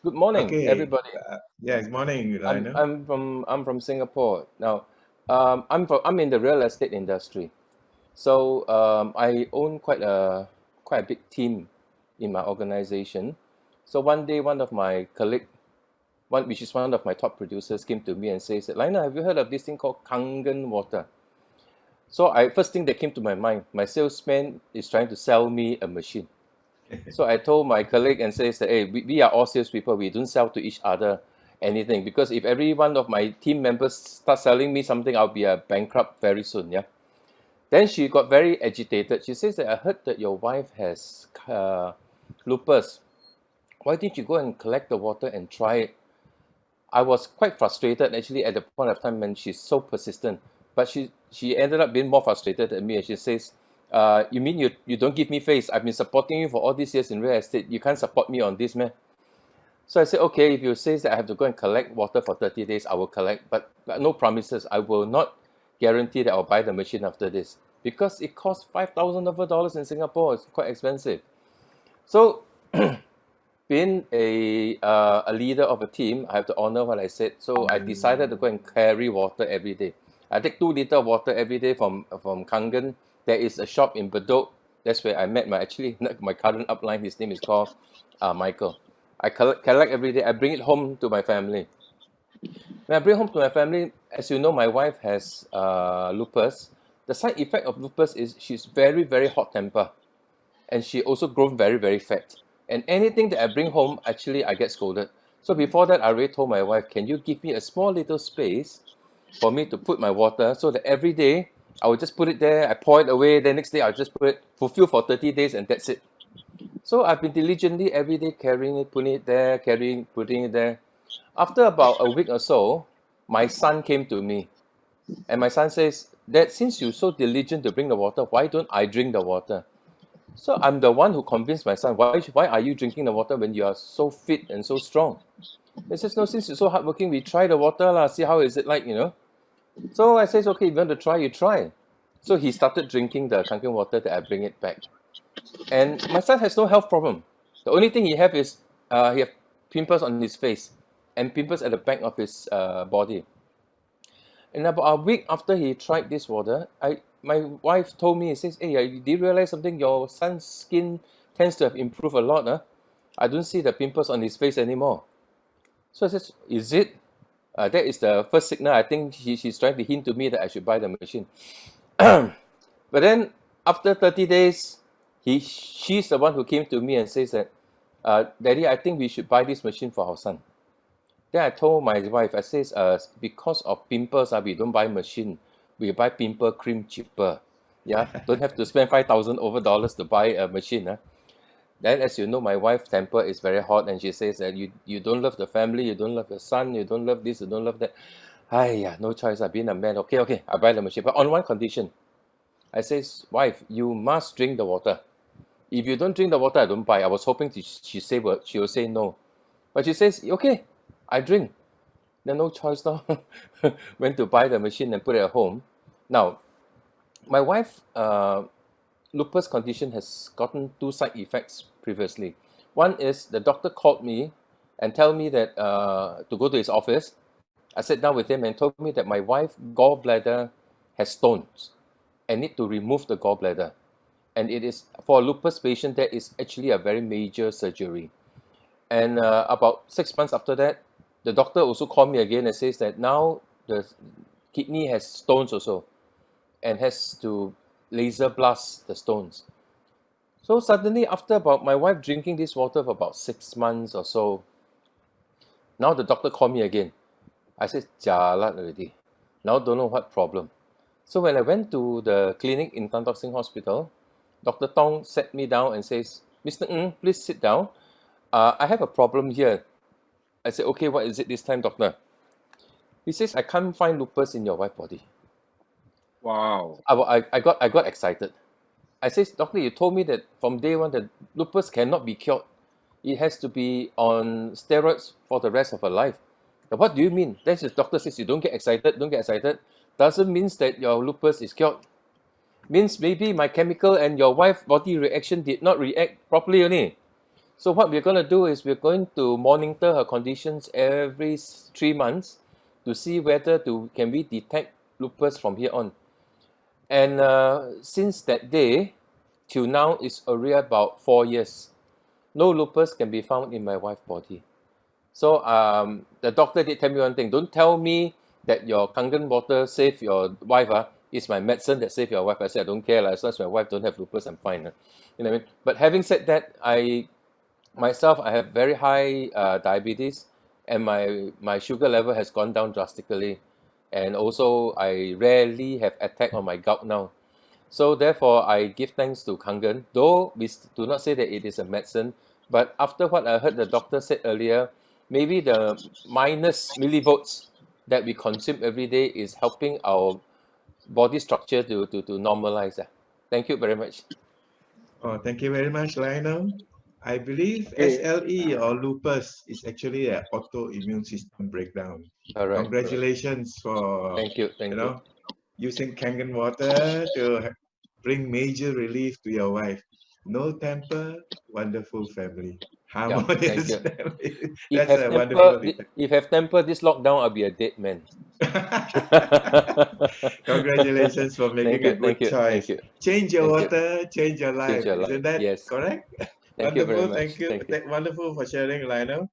Good morning, Okay. everybody. Yeah, good morning, I'm Lionel. I'm from I'm from Singapore. Now, I'm in the real estate industry. So I own quite a big team in my organization. So one day, one of my colleague, one which is one of my top producers, came to me and says, "Lionel, have you heard of this thing called Kangen water?" So I first thing that came to my mind, my salesman is trying to sell me a machine. So I told my colleague and says that, hey, we are all salespeople. We don't sell to each other anything because if every one of my team members start selling me something, I'll be a bankrupt very soon. Yeah. Then she got very agitated. She says that I heard that your wife has lupus. Why didn't you go and collect the water and try it? I was quite frustrated actually at the point of time when she's so persistent. But she ended up being more frustrated than me. And she says, "You mean you don't give me face? I've been supporting you for all these years in real estate. You can't support me on this, man." So I said, "Okay, if you say that I have to go and collect water for 30 days, I will collect, but no promises. I will not guarantee that I'll buy the machine after this because it costs $5,000 in Singapore. It's quite expensive." So being a leader of a team, I have to honor what I said. So I decided to go and carry water every day. I take 2 liters of water every day from Kangen. There is a shop in Bedok. That's where I met my current upline. His name is called Michael. I collect every day. I bring it home to my family. When I bring home to my family, as you know, my wife has lupus. The side effect of lupus is she's very hot temper, and she also grown very fat. And anything that I bring home, actually, I get scolded. So before that, I already told my wife, "Can you give me a small little space for me to put my water so that every day I will just put it there, I pour it away, then next day I'll just put it, fulfill for 30 days, and that's it." So I've been diligently every day carrying it, putting it there, carrying, putting it there. After about a week or so, my son came to me, and my son says, "Dad, since you're so diligent to bring the water, why don't I drink the water?" So I'm the one who convinced my son, why are you drinking the water when you are so fit and so strong? He says, "No, since you're so hardworking, we try the water, lah, see how is it like. So I says, "Okay, if you want to try, you try." So he started drinking the Kangen water that I bring it back. And my son has no health problem. The only thing he have is he have pimples on his face and pimples at the back of his body. And about a week after he tried this water, my wife told me, says, "Hey, do you realize something? Your son's skin tends to have improved a lot. Huh? I don't see the pimples on his face anymore." So I says, "Is it?" That is the first signal. I think she's trying to hint to me that I should buy the machine. But then after 30 days, she's the one who came to me and says that, "Daddy, I think we should buy this machine for our son." Then I told my wife, I says, because of pimples, we don't buy machine. We buy pimple cream cheaper. Yeah, don't have to spend 5,000 over dollars to buy a machine. Then, as you know, my wife's temper is very hot, and she says that you don't love the family, you don't love your son, you don't love this, you don't love that. Yeah, no choice. I've been a man. Okay, I buy the machine, but on one condition. I says, "Wife, you must drink the water. If you don't drink the water, I don't buy." I was hoping she will say no, but she says, "Okay, I drink." Then no choice now. Went to buy the machine and put it at home. Now, my wife lupus condition has gotten two side effects previously. One is the doctor called me and tell me that to go to his office. I sat down with him and told me that my wife gallbladder has stones and need to remove the gallbladder. And it is for a lupus patient that is actually a very major surgery. And about 6 months after that, the doctor also called me again and says that now the kidney has stones also and has to laser blast the stones. So suddenly, after about my wife drinking this water for about 6 months or so, now the doctor called me again. I said, "Jialat already. Now don't know what problem." So when I went to the clinic in Tan Tock Seng Hospital, Dr. Tong sat me down and says, "Mr. Ng, please sit down. I have a problem here." I said, "Okay, what is it this time, doctor?" He says, "I can't find lupus in your wife's body." Wow. I got excited. I says, "Doctor, you told me that from day one that lupus cannot be cured. It has to be on steroids for the rest of her life." "But what do you mean?" Then the doctor says, "You don't get excited, don't get excited. Doesn't mean that your lupus is cured. Means maybe my chemical and your wife's body reaction did not react properly only." So what we're going to do is we're going to monitor her conditions every 3 months to see whether can we detect lupus from here on. And since that day till now, it's already about 4 years. No lupus can be found in my wife's body. So the doctor did tell me one thing: don't tell me that your Kangen water saved your wife. It's my medicine that saved your wife. I said, I don't care. As long as my wife don't have lupus, I'm fine. You know what I mean? But having said that, I have very high diabetes, and my sugar level has gone down drastically. And also, I rarely have attack on my gout now. So therefore, I give thanks to Kangen, though we do not say that it is a medicine. But after what I heard the doctor said earlier, maybe the minus millivolts that we consume every day is helping our body structure to normalize. Thank you very much. Oh, thank you very much, Lionel. I believe Okay. SLE or lupus is actually an autoimmune system breakdown. All right. Congratulations for Thank you. Thank you. using Kangen water to bring major relief to your wife. No temper, wonderful family. Yeah. Thank Harmonious you. family. If That's have a temper, wonderful if have temper, this lockdown, I'll be a dead man. Congratulations for Thank making a you. good Thank you. Thank choice. you. Change your Thank you. water, change your Change life. your life. Isn't that Yes. correct? Thank you very Wonderful. much. Thank you. Thank you. Wonderful for sharing, Lionel.